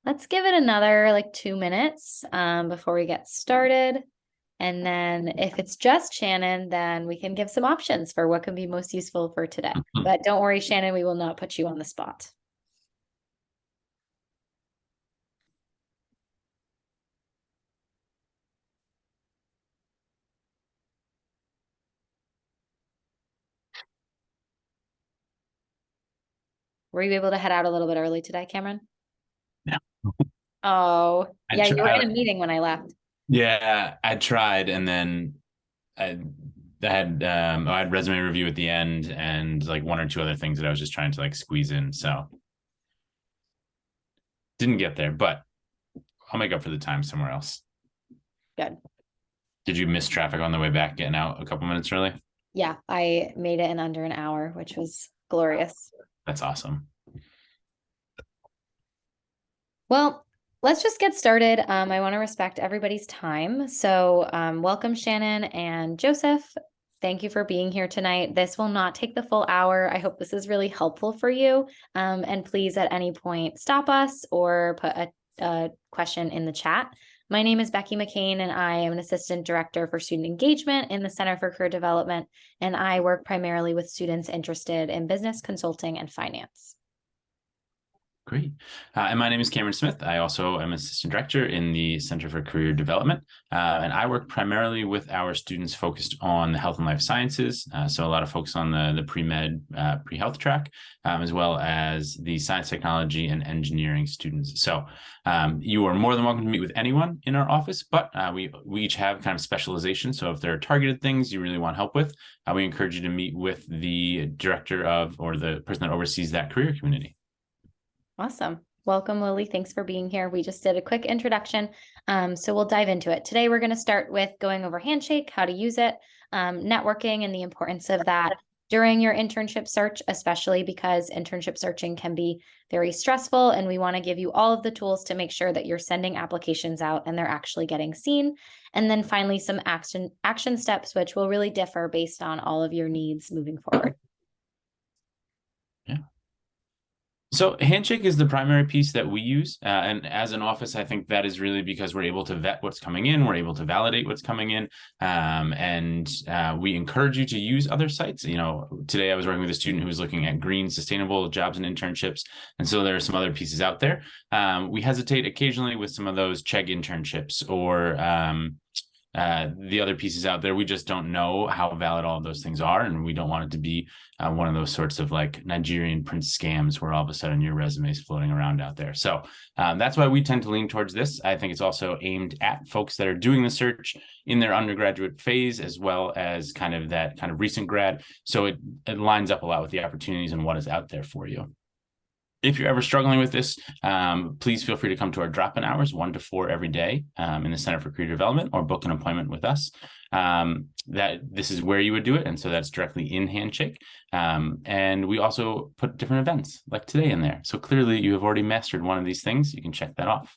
Let's give it another like 2 minutes before we get started. And then if it's just Shannon, then we can give some options for what can be most useful for today. But don't worry, Shannon, we will not put you on the spot. Were you able to head out a little bit early today, Cameron? No. Oh, I yeah, you were try, in a meeting when I left. yeah, I tried, and then I, I had resume review at the end, and like one or two other things that I was just trying to like squeeze in. So didn't get there, but I'll make up for the time somewhere else. Good. Did you miss traffic on the way back, getting out a couple minutes early? Yeah, I made it in under an hour, which was glorious. That's awesome. Well, let's just get started. I want to respect everybody's time. So, welcome, Shannon and Joseph. Thank you for being here tonight. This will not take the full hour. I hope this is really helpful for you. And please, at any point, stop us or put a question in the chat. My name is Becky McCain, and I am an assistant director for student engagement in the Center for Career Development. And I work primarily with students interested in business, consulting, and finance. Great. And my name is Cameron Smith. I also am assistant director in the Center for Career Development. And I work primarily with our students focused on the health and life sciences. So a lot of focus on the pre-med, pre-health track, as well as the science, technology, and engineering students. So you are more than welcome to meet with anyone in our office, but we each have kind of specialization. So if there are targeted things you really want help with, we encourage you to meet with the director of, or the person that oversees that career community. Awesome. Welcome, Lily. Thanks for being here. We just did a quick introduction, so we'll dive into it. Today, we're going to start with going over Handshake, how to use it, networking, and the importance of that during your internship search, especially because internship searching can be very stressful, and we want to give you all of the tools to make sure that you're sending applications out and they're actually getting seen. And then finally, some action steps, which will really differ based on all of your needs moving forward. Yeah. So Handshake is the primary piece that we use. And as an office, I think that is really because we're able to vet what's coming in. We're able to validate what's coming in. And we encourage you to use other sites. You know, today I was working with a student who was looking at green, sustainable jobs and internships. And so there are some other pieces out there. We hesitate occasionally with some of those Chegg internships or the other pieces out there. We just don't know how valid all of those things are, and we don't want it to be one of those sorts of like Nigerian prince scams where all of a sudden your resume is floating around out there. So that's why we tend to lean towards this. I think it's also aimed at folks that are doing the search in their undergraduate phase, as well as kind of that kind of recent grad. So it lines up a lot with the opportunities and what is out there for you. If you're ever struggling with this, please feel free to come to our drop-in hours, 1 to 4 every day in the Center for Career Development, or book an appointment with us. That this is where you would do it, and so that's directly in Handshake. And we also put different events like today in there. So clearly you have already mastered one of these things. You can check that off.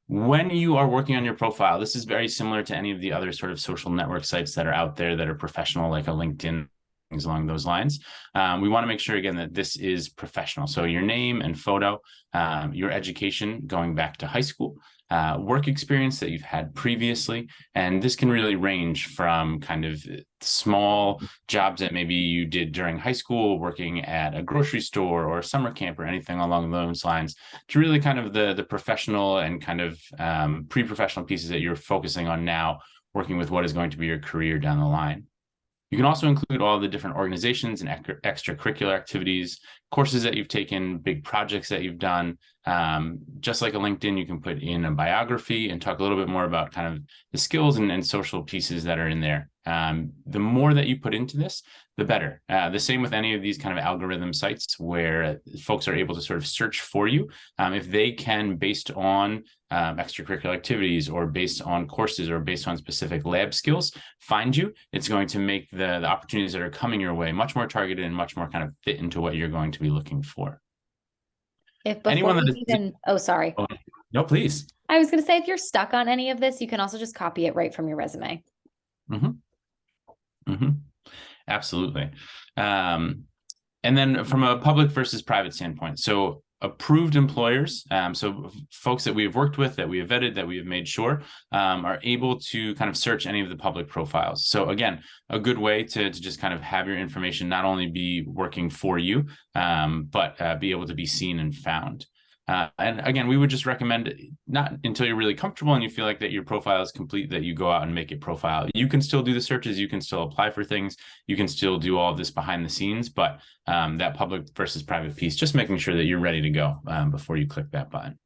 When you are working on your profile, this is very similar to any of the other sort of social network sites that are out there that are professional, like a LinkedIn, things along those lines. We want to make sure, again, that this is professional. So your name and photo, your education going back to high school, work experience that you've had previously. And this can really range from kind of small jobs that maybe you did during high school, working at a grocery store or a summer camp or anything along those lines, to really kind of the professional and kind of pre-professional pieces that you're focusing on now, working with what is going to be your career down the line. You can also include all the different organizations and extracurricular activities, courses that you've taken, big projects that you've done. Just like a LinkedIn, you can put in a biography and talk a little bit more about kind of the skills and social pieces that are in there. The more that you put into this, the better. The same with any of these kind of algorithm sites where folks are able to sort of search for you. If they can, based on extracurricular activities or based on courses or based on specific lab skills, find you, it's going to make the opportunities that are coming your way much more targeted and much more kind of fit into what you're going to be looking for. If before you even, oh, sorry. Oh, no, please. I was going to say, if you're stuck on any of this, you can also just copy it right from your resume. Absolutely. And then from a public versus private standpoint, so approved employers, so folks that we have worked with, that we have vetted, that we have made sure are able to kind of search any of the public profiles. So again, a good way to just kind of have your information not only be working for you, but be able to be seen and found. And again, we would just recommend not until you're really comfortable and you feel like that your profile is complete, that you go out and make a profile. You can still do the searches, you can still apply for things, you can still do all of this behind the scenes, but that public versus private piece, just making sure that you're ready to go before you click that button.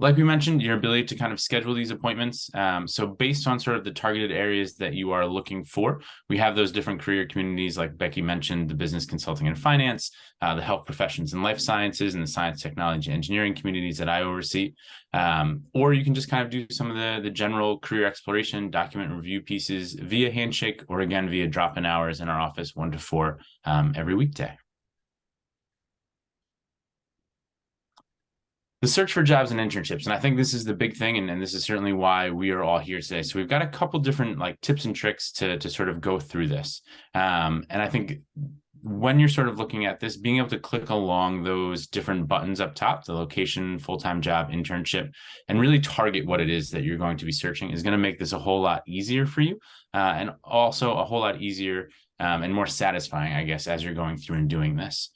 Like we mentioned, your ability to kind of schedule these appointments. So based on sort of the targeted areas that you are looking for, we have those different career communities, like Becky mentioned, the business consulting and finance, the health professions and life sciences, and the science, technology, engineering communities that I oversee. Or you can just kind of do some of the general career exploration, document review pieces via Handshake, or again, via drop-in hours in our office 1 to 4 every weekday. The search for jobs and internships. And I think this is the big thing. And this is certainly why we are all here today. So we've got a couple different like tips and tricks to sort of go through this. And I think when you're sort of looking at this, being able to click along those different buttons up top, the location, full-time job, internship, and really target what it is that you're going to be searching is going to make this a whole lot easier for you. And also a whole lot easier and more satisfying, I guess, as you're going through and doing this.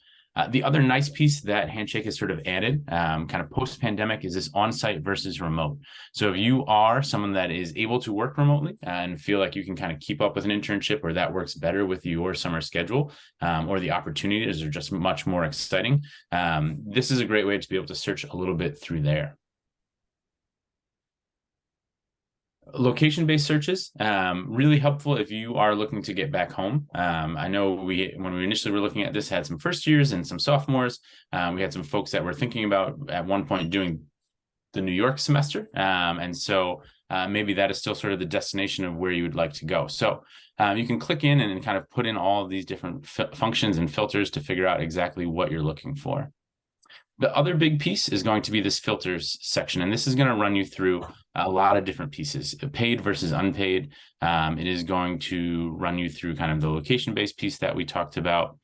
The other nice piece that Handshake has sort of added kind of post-pandemic is this on-site versus remote. So if you are someone that is able to work remotely and feel like you can kind of keep up with an internship, or that works better with your summer schedule, or the opportunities are just much more exciting, this is a great way to be able to search a little bit through there. Location-based searches, really helpful if you are looking to get back home. I know when we initially were looking at this, had some first years and some sophomores. We had some folks that were thinking about at one point doing the New York semester. And so maybe that is still sort of the destination of where you would like to go. So you can click in and kind of put in all of these different functions and filters to figure out exactly what you're looking for. The other big piece is going to be this filters section, and this is going to run you through a lot of different pieces, paid versus unpaid. It is going to run you through kind of the location-based piece that we talked about,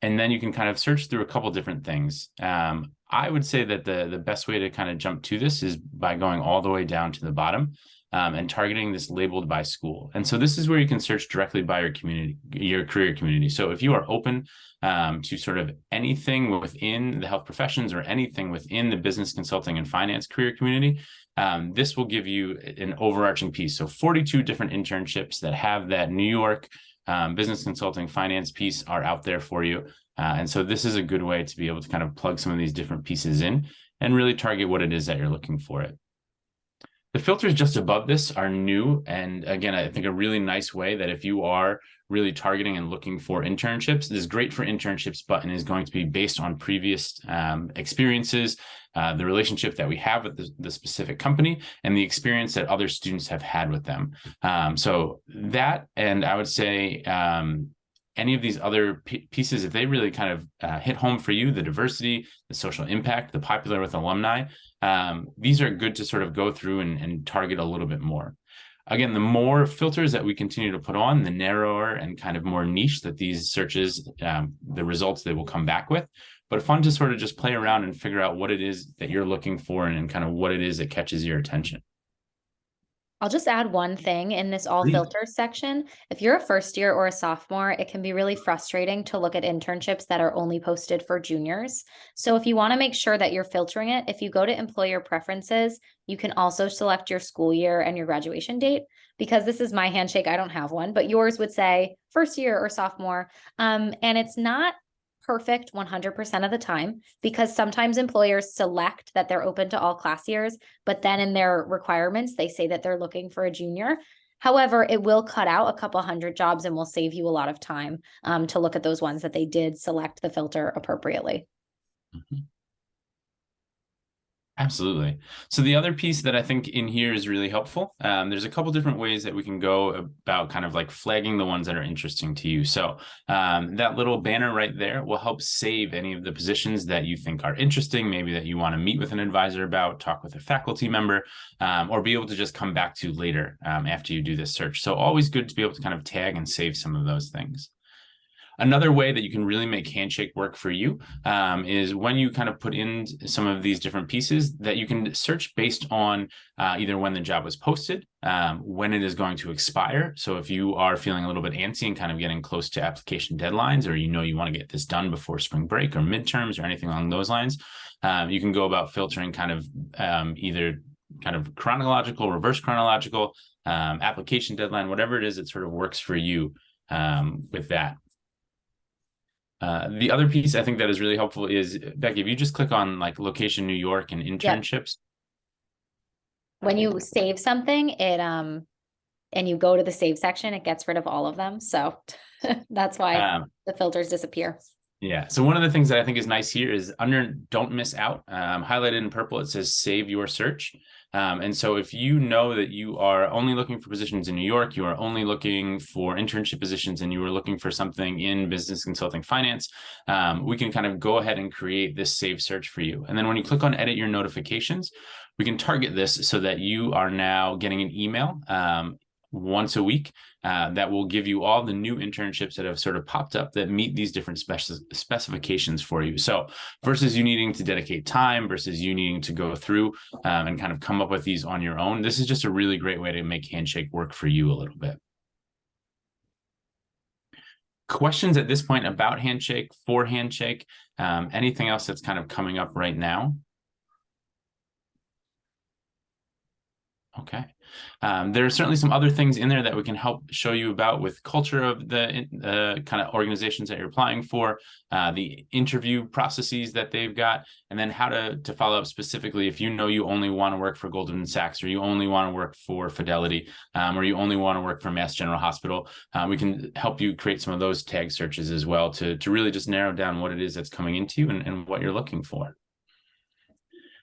and then you can kind of search through a couple different things. I would say that the best way to kind of jump to this is by going all the way down to the bottom and targeting this labeled by school. And so this is where you can search directly by your community, your career community. So if you are open to sort of anything within the health professions or anything within the business consulting and finance career community, this will give you an overarching piece. So 42 different internships that have that New York business consulting finance piece are out there for you. And so this is a good way to be able to kind of plug some of these different pieces in and really target what it is that you're looking for it. The filters just above this are new. And again, I think a really nice way that if you are really targeting and looking for internships, this Great for Internships button is going to be based on previous experiences, the relationship that we have with the specific company, and the experience that other students have had with them. So that, and I would say any of these other pieces, if they really kind of hit home for you, the diversity, the social impact, the popular with alumni, these are good to sort of go through and target a little bit more. Again, the more filters that we continue to put on, the narrower and kind of more niche that these searches, the results they will come back with. But fun to sort of just play around and figure out what it is that you're looking for and kind of what it is that catches your attention. I'll just add one thing in this all filters section. If you're a first year or a sophomore, it can be really frustrating to look at internships that are only posted for juniors. So if you want to make sure that you're filtering it, if you go to employer preferences, you can also select your school year and your graduation date. Because this is my Handshake, I don't have one, but yours would say first year or sophomore. And it's not perfect 100% of the time, because sometimes employers select that they're open to all class years, but then in their requirements, they say that they're looking for a junior. However, it will cut out a couple hundred jobs and will save you a lot of time to look at those ones that they did select the filter appropriately. Mm-hmm. Absolutely. So the other piece that I think in here is really helpful, there's a couple different ways that we can go about kind of like flagging the ones that are interesting to you. So that little banner right there will help save any of the positions that you think are interesting, maybe that you want to meet with an advisor about, talk with a faculty member, or be able to just come back to later after you do this search. So always good to be able to kind of tag and save some of those things. Another way that you can really make Handshake work for you is when you kind of put in some of these different pieces that you can search based on either when the job was posted, when it is going to expire. So if you are feeling a little bit antsy and kind of getting close to application deadlines, or you want to get this done before spring break or midterms or anything along those lines, you can go about filtering kind of either kind of chronological, reverse chronological, application deadline, whatever it is that sort of works for you with that. The other piece I think that is really helpful is, Becky, if you just click on like location New York and internships. When you save something, and you go to the save section, it gets rid of all of them. So that's why the filters disappear. Yeah. So one of the things that I think is nice here is under don't miss out, highlighted in purple, it says save your search. And so if you know that you are only looking for positions in New York, you are only looking for internship positions, and you are looking for something in business consulting finance, we can kind of go ahead and create this save search for you. And then when you click on edit your notifications, we can target this so that you are now getting an email once a week that will give you all the new internships that have sort of popped up that meet these different specifications for you. So versus you needing to dedicate time, versus you needing to go through and kind of come up with these on your own, this is just a really great way to make Handshake work for you a little bit. Questions at this point about Handshake, for Handshake, anything else that's kind of coming up right now? Okay. There are certainly some other things in there that we can help show you about with culture of the kind of organizations that you're applying for, the interview processes that they've got, and then how to follow up specifically if you know you only want to work for Goldman Sachs, or you only want to work for Fidelity, or you only want to work for Mass General Hospital. We can help you create some of those tag searches as well to really just narrow down what it is that's coming into you and what you're looking for.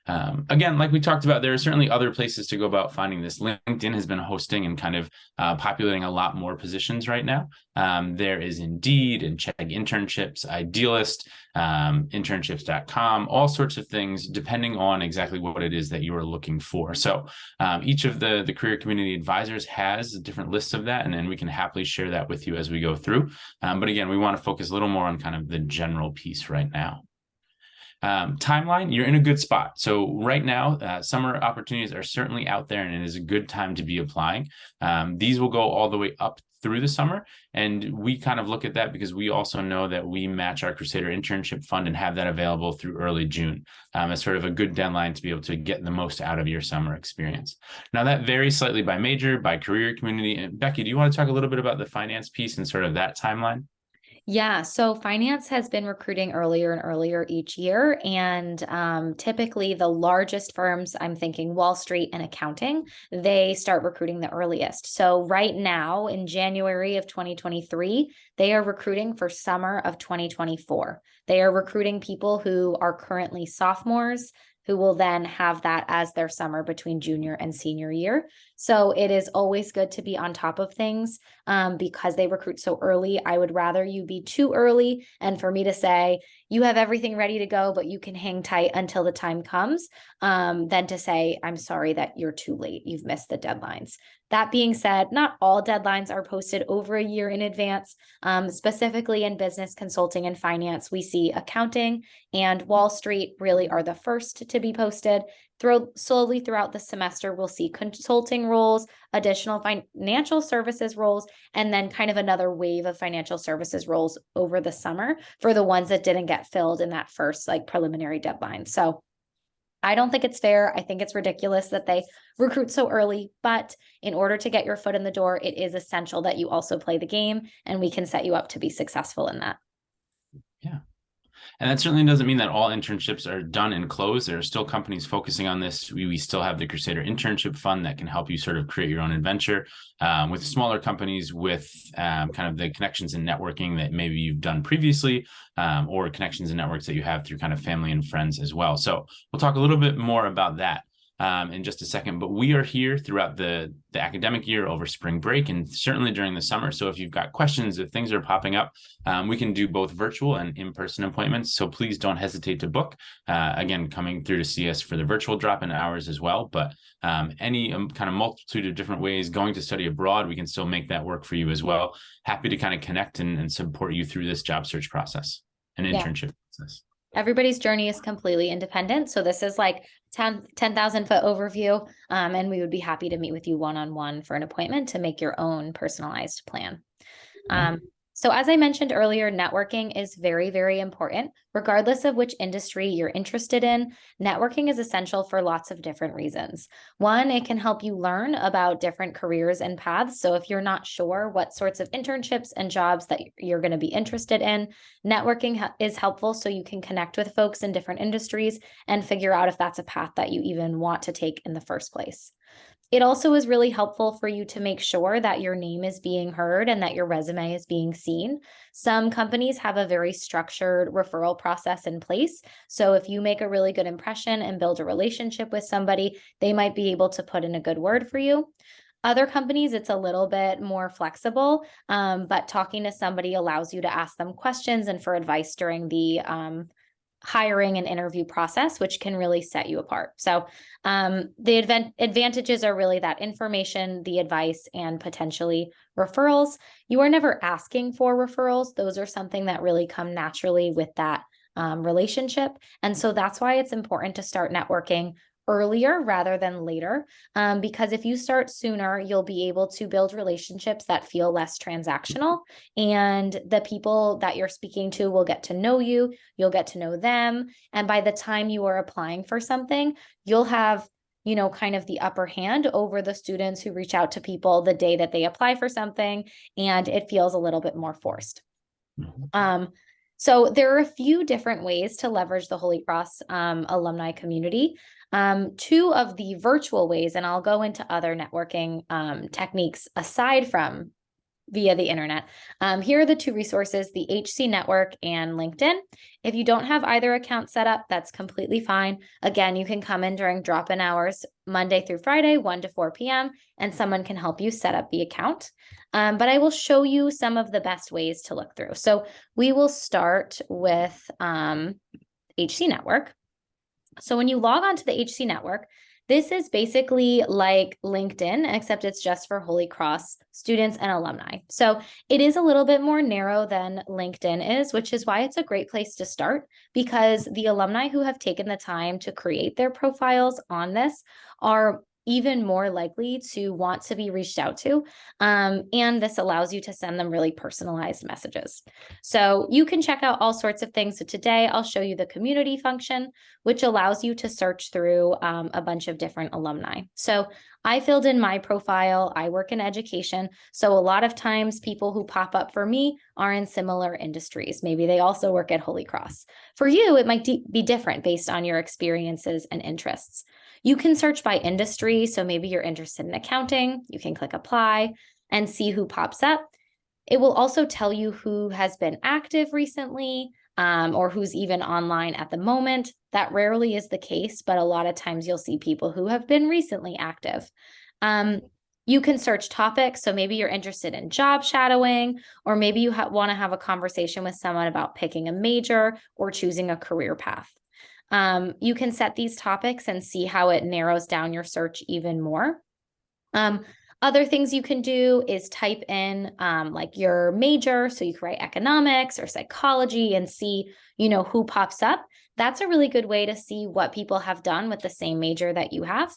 Again, like we talked about, there are certainly other places to go about finding this. LinkedIn has been hosting and kind of populating a lot more positions right now. There is Indeed and Chegg Internships, Idealist, internships.com, all sorts of things, depending on exactly what it is that you are looking for. So each of the career community advisors has a different list of that, and then we can happily share that with you as we go through. But again, we want to focus a little more on kind of the general piece right now. Timeline, you're in a good spot. So right now, summer opportunities are certainly out there, and it is a good time to be applying. These will go all the way up through the summer. And we kind of look at that because we also know that we match our Crusader Internship Fund and have that available through early June as sort of a good deadline to be able to get the most out of your summer experience. Now that varies slightly by major, by career community. And Becky, do you want to talk a little bit about the finance piece and sort of that timeline? Yeah, so finance has been recruiting earlier and earlier each year. And typically the largest firms, I'm thinking Wall Street and accounting, they start recruiting the earliest. So right now in January of 2023, they are recruiting for summer of 2024. They are recruiting people who are currently sophomores, who will then have that as their summer between junior and senior year. So it is always good to be on top of things because they recruit so early. I would rather you be too early and for me to say, you have everything ready to go, but you can hang tight until the time comes, than to say, I'm sorry that you're too late. You've missed the deadlines. That being said, not all deadlines are posted over a year in advance. Specifically in business consulting and finance, we see accounting and Wall Street really are the first to be posted. Slowly throughout the semester, we'll see consulting roles, additional financial services roles, and then kind of another wave of financial services roles over the summer for the ones that didn't get filled in that first like preliminary deadline. So I don't think it's fair. I think it's ridiculous that they recruit so early, but in order to get your foot in the door, it is essential that you also play the game, and we can set you up to be successful in that. Yeah. And that certainly doesn't mean that all internships are done and closed. There are still companies focusing on this. We still have the Crusader Internship Fund that can help you sort of create your own adventure with smaller companies with kind of the connections and networking that maybe you've done previously or connections and networks that you have through kind of family and friends as well. So we'll talk a little bit more about that. in just a second. But we are here throughout the academic year, over spring break, and certainly during the summer. So if you've got questions, if things are popping up, we can do both virtual and in-person appointments. So please don't hesitate to book. Again, coming through to see us for the virtual drop-in hours as well. But any kind of multitude of different ways, going to study abroad, we can still make that work for you as well. Happy to kind of connect and support you through this job search process and internship process. Everybody's journey is completely independent. So this is like 10,000 foot overview. And we would be happy to meet with you one-on-one for an appointment to make your own personalized plan. So as I mentioned earlier, networking is very, very important. Regardless of which industry you're interested in, networking is essential for lots of different reasons. One, it can help you learn about different careers and paths. So if you're not sure what sorts of internships and jobs that you're going to be interested in, networking is helpful so you can connect with folks in different industries and figure out if that's a path that you even want to take in the first place. It also is really helpful for you to make sure that your name is being heard and that your resume is being seen. Some companies have a very structured referral process in place. So if you make a really good impression and build a relationship with somebody, they might be able to put in a good word for you. Other companies, it's a little bit more flexible, but talking to somebody allows you to ask them questions and for advice during the hiring and interview process, which can really set you apart. So the advantages are really that information, the advice, and potentially referrals. You are never asking for referrals. Those are something that really come naturally with that relationship. And so that's why it's important to start networking earlier rather than later, because if you start sooner, you'll be able to build relationships that feel less transactional, and the people that you're speaking to will get to know you, you'll get to know them, and by the time you are applying for something, you'll have kind of the upper hand over the students who reach out to people the day that they apply for something, and it feels a little bit more forced. So there are a few different ways to leverage the Holy Cross alumni community. Two of the virtual ways, and I'll go into other networking techniques aside from via the internet. Here are the two resources, the HC Network and LinkedIn. If you don't have either account set up, that's completely fine. Again, you can come in during drop-in hours, Monday through Friday, 1 to 4 p.m., and someone can help you set up the account. But I will show you some of the best ways to look through. So we will start with HC Network. So when you log on to the HC Network, this is basically like LinkedIn, except it's just for Holy Cross students and alumni. So it is a little bit more narrow than LinkedIn is, which is why it's a great place to start, because the alumni who have taken the time to create their profiles on this are even more likely to want to be reached out to. And this allows you to send them really personalized messages. So you can check out all sorts of things. So today I'll show you the community function, which allows you to search through a bunch of different alumni. So I filled in my profile. I work in education. So a lot of times people who pop up for me are in similar industries. Maybe they also work at Holy Cross. For you, it might be different based on your experiences and interests. You can search by industry. So maybe you're interested in accounting. You can click apply and see who pops up. It will also tell you who has been active recently, or who's even online at the moment. That rarely is the case, but a lot of times you'll see people who have been recently active. You can search topics. So maybe you're interested in job shadowing, or maybe you want to have a conversation with someone about picking a major or choosing a career path. You can set these topics and see how it narrows down your search even more. Other things you can do is type in like your major. So you can write economics or psychology and see, who pops up. That's a really good way to see what people have done with the same major that you have.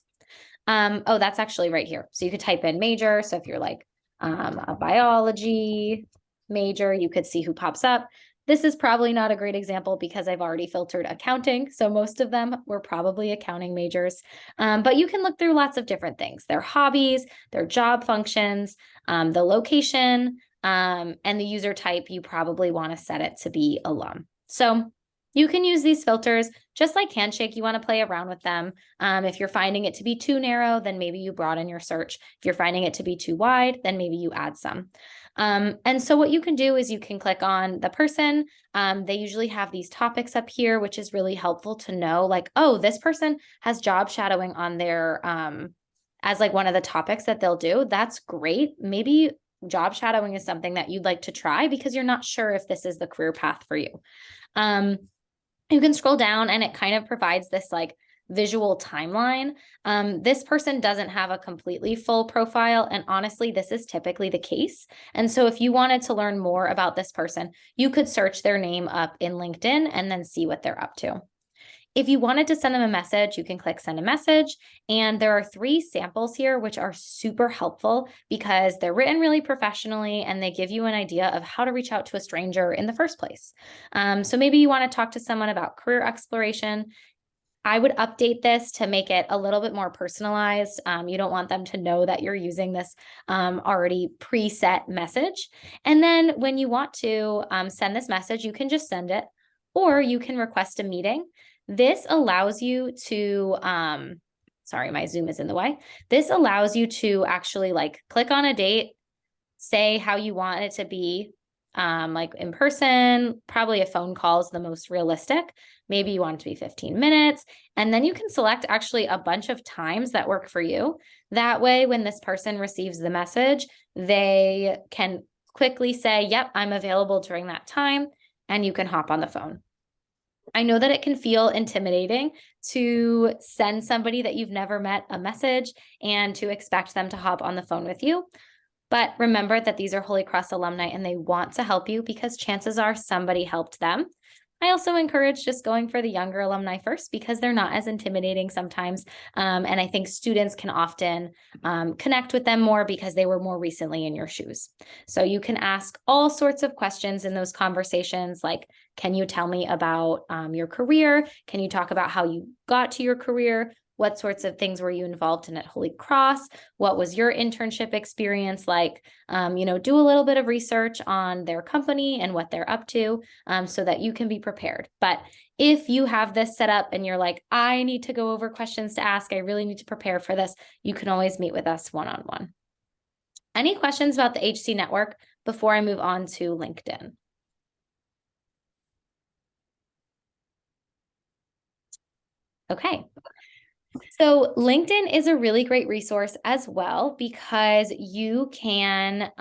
Oh, that's actually right here. So you could type in major. So if you're like a biology major, you could see who pops up. This is probably not a great example because I've already filtered accounting. So most of them were probably accounting majors. But you can look through lots of different things, their hobbies, their job functions, the location, and the user type. You probably want to set it to be alum. So you can use these filters just like Handshake. You want to play around with them. If you're finding it to be too narrow, then maybe you broaden your search. If you're finding it to be too wide, then maybe you add some. And so what you can do is you can click on the person. They usually have these topics up here, which is really helpful to know, like, oh, this person has job shadowing on their as like one of the topics that they'll do. That's great. Maybe job shadowing is something that you'd like to try because you're not sure if this is the career path for you. You can scroll down and it kind of provides this like visual timeline. This person doesn't have a completely full profile, and honestly, this is typically the case. And so if you wanted to learn more about this person, you could search their name up in LinkedIn and then see what they're up to. If you wanted to send them a message, you can click send a message. And there are 3 samples here, which are super helpful because they're written really professionally and they give you an idea of how to reach out to a stranger in the first place. So maybe you want to talk to someone about career exploration. I would update this to make it a little bit more personalized. You don't want them to know that you're using this already preset message. And then when you want to send this message, you can just send it, or you can request a meeting. This allows you to, sorry, my Zoom is in the way. This allows you to actually like click on a date, say how you want it to be, like in person. Probably a phone call is the most realistic. Maybe you want it to be 15 minutes. And then you can select actually a bunch of times that work for you. That way, when this person receives the message, they can quickly say, yep, I'm available during that time, and you can hop on the phone. I know that it can feel intimidating to send somebody that you've never met a message and to expect them to hop on the phone with you. But remember that these are Holy Cross alumni and they want to help you because chances are somebody helped them. I also encourage just going for the younger alumni first because they're not as intimidating sometimes. And I think students can often connect with them more because they were more recently in your shoes. So you can ask all sorts of questions in those conversations, like, can you tell me about your career? Can you talk about how you got to your career? What sorts of things were you involved in at Holy Cross? What was your internship experience like? Do a little bit of research on their company and what they're up to so that you can be prepared. But if you have this set up and you're like, I need to go over questions to ask, I really need to prepare for this, you can always meet with us one-on-one. Any questions about the HC network before I move on to LinkedIn? Okay. So LinkedIn is a really great resource as well because you can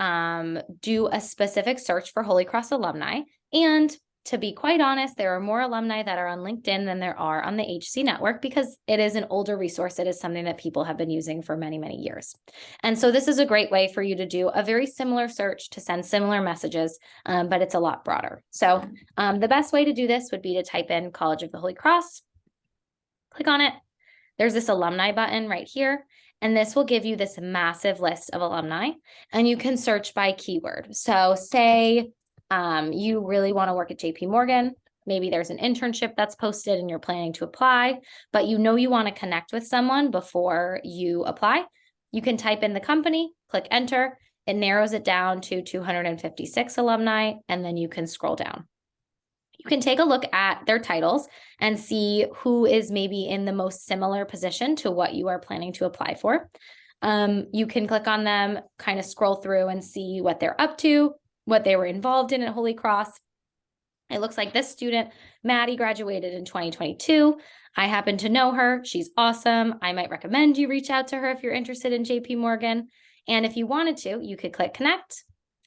do a specific search for Holy Cross alumni. And to be quite honest, there are more alumni that are on LinkedIn than there are on the HC network because it is an older resource. It is something that people have been using for many, many years. And so this is a great way for you to do a very similar search to send similar messages, but it's a lot broader. So the best way to do this would be to type in College of the Holy Cross, click on it. There's this alumni button right here, and this will give you this massive list of alumni, and you can search by keyword. So say you really want to work at JP Morgan. Maybe there's an internship that's posted and you're planning to apply, but you know you want to connect with someone before you apply. You can type in the company, click enter. It narrows it down to 256 alumni, and then you can scroll down. You can take a look at their titles and see who is maybe in the most similar position to what you are planning to apply for. You can click on them, kind of scroll through and see what they're up to, what they were involved in at Holy Cross. It looks like this student, Maddie, graduated in 2022. I happen to know her. She's awesome. I might recommend you reach out to her if you're interested in JP Morgan. And if you wanted to, you could click connect,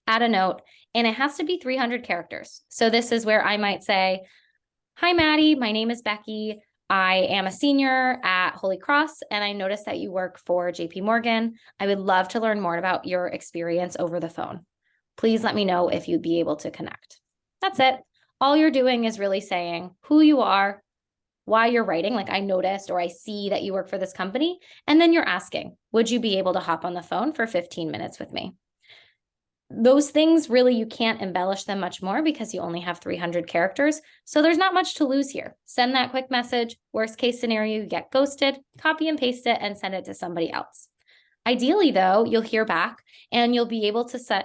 add a note, and it has to be 300 characters. So this is where I might say, hi, Maddie, my name is Becky. I am a senior at Holy Cross, and I noticed that you work for JP Morgan. I would love to learn more about your experience over the phone. Please let me know if you'd be able to connect. That's it. All you're doing is really saying who you are, why you're writing, like I noticed or I see that you work for this company, and then you're asking, would you be able to hop on the phone for 15 minutes with me? Those things really, you can't embellish them much more because you only have 300 characters. So there's not much to lose here. Send that quick message. Worst case scenario, you get ghosted, copy and paste it and send it to somebody else. Ideally though, you'll hear back and you'll be able to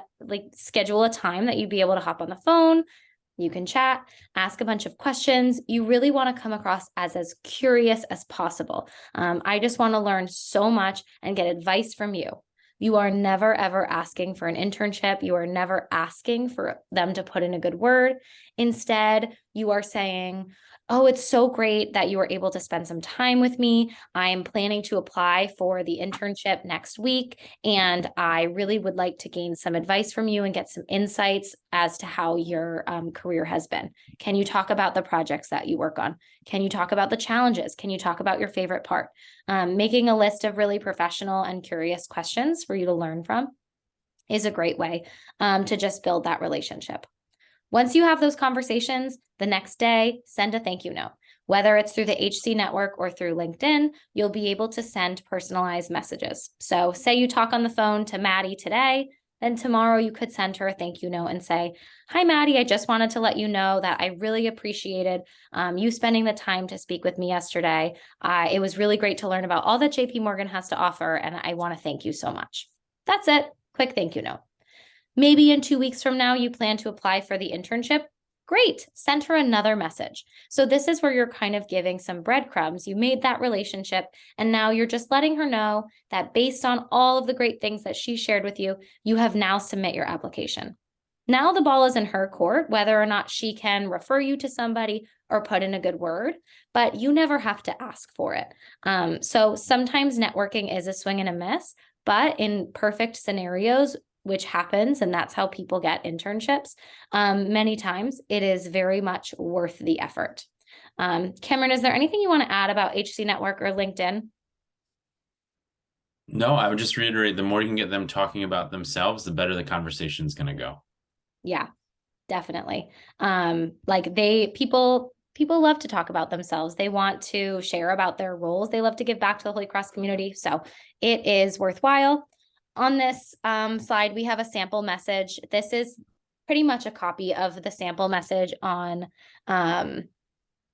schedule a time that you'd be able to hop on the phone. You can chat, ask a bunch of questions. You really want to come across as curious as possible. I just want to learn so much and get advice from you. You are never, ever asking for an internship. You are never asking for them to put in a good word. Instead, you are saying, oh, it's so great that you were able to spend some time with me. I'm planning to apply for the internship next week, and I really would like to gain some advice from you and get some insights as to how your career has been. Can you talk about the projects that you work on? Can you talk about the challenges? Can you talk about your favorite part? Making a list of really professional and curious questions for you to learn from is a great way to just build that relationship. Once you have those conversations, the next day, send a thank you note. Whether it's through the HC network or through LinkedIn, you'll be able to send personalized messages. So say you talk on the phone to Maddie today, then tomorrow you could send her a thank you note and say, hi, Maddie, I just wanted to let you know that I really appreciated you spending the time to speak with me yesterday. It was really great to learn about all that JP Morgan has to offer, and I want to thank you so much. That's it. Quick thank you note. Maybe in 2 weeks from now, you plan to apply for the internship. Great, send her another message. So this is where you're kind of giving some breadcrumbs. You made that relationship, and now you're just letting her know that based on all of the great things that she shared with you, you have now submit your application. Now the ball is in her court, whether or not she can refer you to somebody or put in a good word, but you never have to ask for it. So sometimes networking is a swing and a miss, but in perfect scenarios, which happens, and that's how people get internships, many times it is very much worth the effort. Cameron, is there anything you want to add about HC Network or LinkedIn? No, I would just reiterate, the more you can get them talking about themselves, the better the conversation is going to go. Yeah, definitely. People love to talk about themselves. They want to share about their roles. They love to give back to the Holy Cross community. So it is worthwhile. On this slide, we have a sample message. This is pretty much a copy of the sample message on the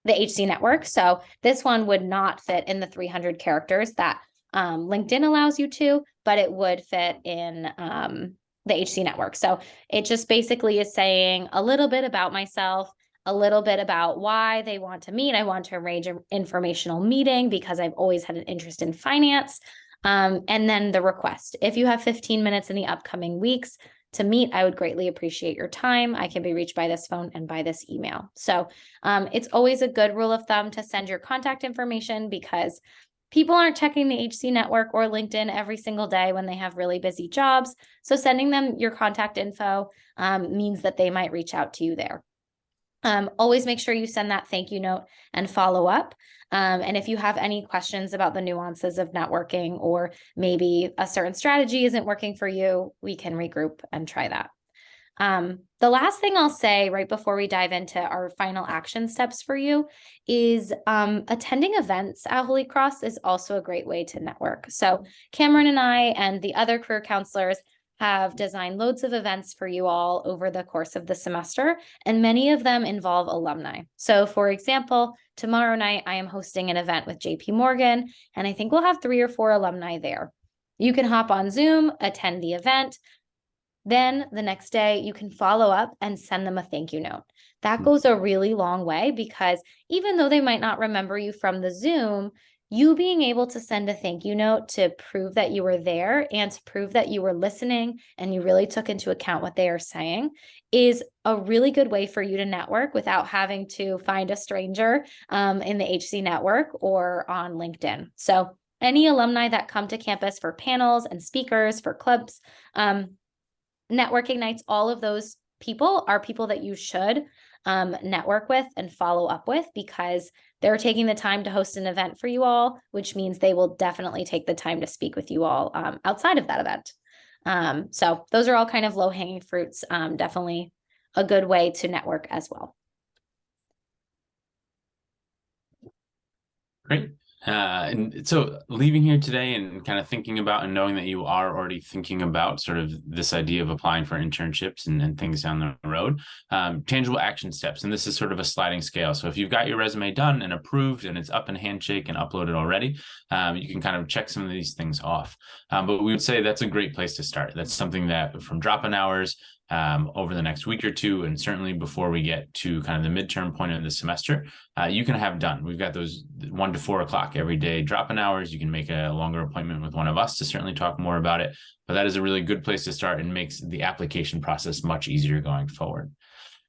HC network. So this one would not fit in the 300 characters that LinkedIn allows you to, but it would fit in the HC network. So it just basically is saying a little bit about myself, a little bit about why they want to meet. I want to arrange an informational meeting because I've always had an interest in finance. And then the request. If you have 15 minutes in the upcoming weeks to meet, I would greatly appreciate your time. I can be reached by this phone and by this email. So it's always a good rule of thumb to send your contact information, because people aren't checking the HC network or LinkedIn every single day when they have really busy jobs. So sending them your contact info means that they might reach out to you there. Always make sure you send that thank you note and follow up. And if you have any questions about the nuances of networking, or maybe a certain strategy isn't working for you, we can regroup and try that. The last thing I'll say right before we dive into our final action steps for you is attending events at Holy Cross is also a great way to network. So Cameron and I and the other career counselors have designed loads of events for you all over the course of the semester, and many of them involve alumni. So for example, tomorrow night, I am hosting an event with JP Morgan, and I think we'll have 3 or 4 alumni there. You can hop on Zoom, attend the event. Then the next day, you can follow up and send them a thank you note. That goes a really long way, because even though they might not remember you from the Zoom, you being able to send a thank you note to prove that you were there and to prove that you were listening and you really took into account what they are saying is a really good way for you to network without having to find a stranger in the HC network or on LinkedIn. So any alumni that come to campus for panels and speakers, for clubs, networking nights, all of those people are people that you should network with and follow up with, because they're taking the time to host an event for you all, which means they will definitely take the time to speak with you all outside of that event. So those are all kind of low-hanging fruits, definitely a good way to network as well. Great. And so leaving here today and kind of thinking about and knowing that you are already thinking about sort of this idea of applying for internships and things down the road, tangible action steps. And this is sort of a sliding scale. So if you've got your resume done and approved and it's up in Handshake and uploaded already, you can kind of check some of these things off. But we would say that's a great place to start. That's something that from drop-in hours, over the next week or two, and certainly before we get to kind of the midterm point of the semester, you can have done. We've got those 1 to 4 o'clock every day drop-in hours. You can make a longer appointment with one of us to certainly talk more about it, but that is a really good place to start and makes the application process much easier going forward.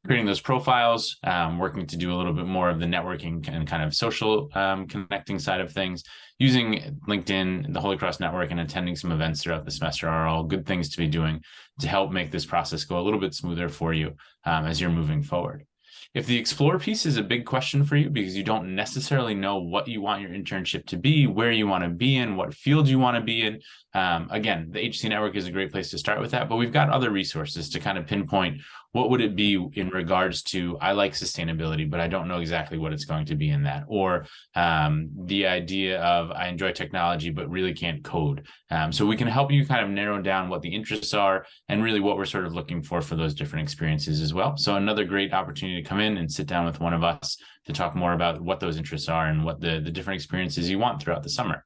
Creating those profiles, working to do a little bit more of the networking and kind of social connecting side of things, using LinkedIn, the Holy Cross Network, and attending some events throughout the semester are all good things to be doing to help make this process go a little bit smoother for you as you're moving forward. If the explore piece is a big question for you because you don't necessarily know what you want your internship to be, where you want to be in, what field you want to be in, again, the HC Network is a great place to start with that, but we've got other resources to kind of pinpoint what would it be in regards to, I like sustainability, but I don't know exactly what it's going to be in that, or the idea of I enjoy technology, but really can't code. So we can help you kind of narrow down what the interests are and really what we're sort of looking for those different experiences as well. So another great opportunity to come in and sit down with one of us to talk more about what those interests are and what the different experiences you want throughout the summer.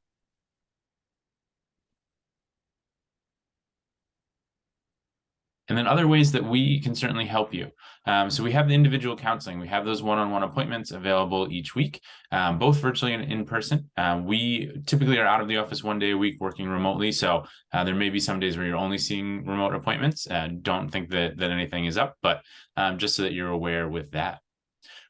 And then other ways that we can certainly help you. So we have the individual counseling. We have those one-on-one appointments available each week, both virtually and in person. We typically are out of the office 1 day a week working remotely. So there may be some days where you're only seeing remote appointments. Don't think that anything is up, but just so that you're aware with that.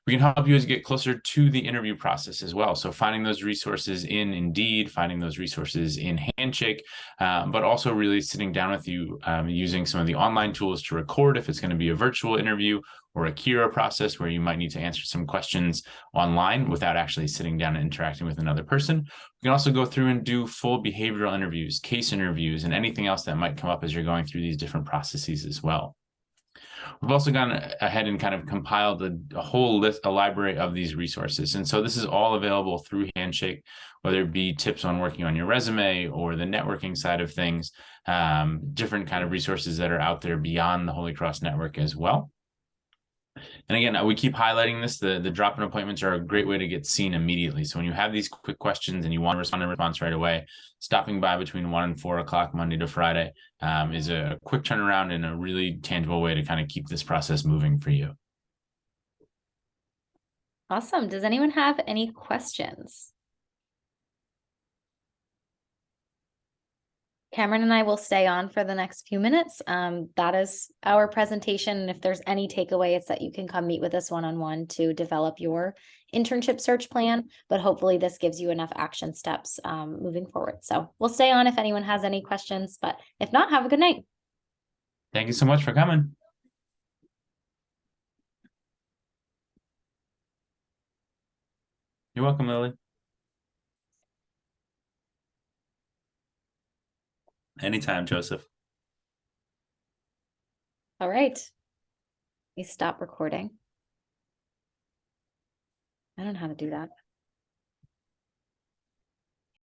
We can help you as you get closer to the interview process as well. So finding those resources in Indeed, finding those resources in Handshake, but also really sitting down with you using some of the online tools to record if it's going to be a virtual interview or a Kira process where you might need to answer some questions online without actually sitting down and interacting with another person. We can also go through and do full behavioral interviews, case interviews, and anything else that might come up as you're going through these different processes as well. We've also gone ahead and kind of compiled a whole list, a library of these resources. And so this is all available through Handshake, whether it be tips on working on your resume or the networking side of things, different kind of resources that are out there beyond the Holy Cross Network as well. And again, we keep highlighting this. The drop-in appointments are a great way to get seen immediately. So when you have these quick questions and you want to respond to response right away, stopping by between 1 and 4 o'clock Monday to Friday is a quick turnaround and a really tangible way to kind of keep this process moving for you. Awesome. Does anyone have any questions? Cameron and I will stay on for the next few minutes. That is our presentation. And if there's any takeaway, it's that you can come meet with us one-on-one to develop your internship search plan. But hopefully this gives you enough action steps moving forward. So we'll stay on if anyone has any questions, but if not, have a good night. Thank you so much for coming. You're welcome, Lily. Anytime, Joseph. All right. We stop recording. I don't know how to do that.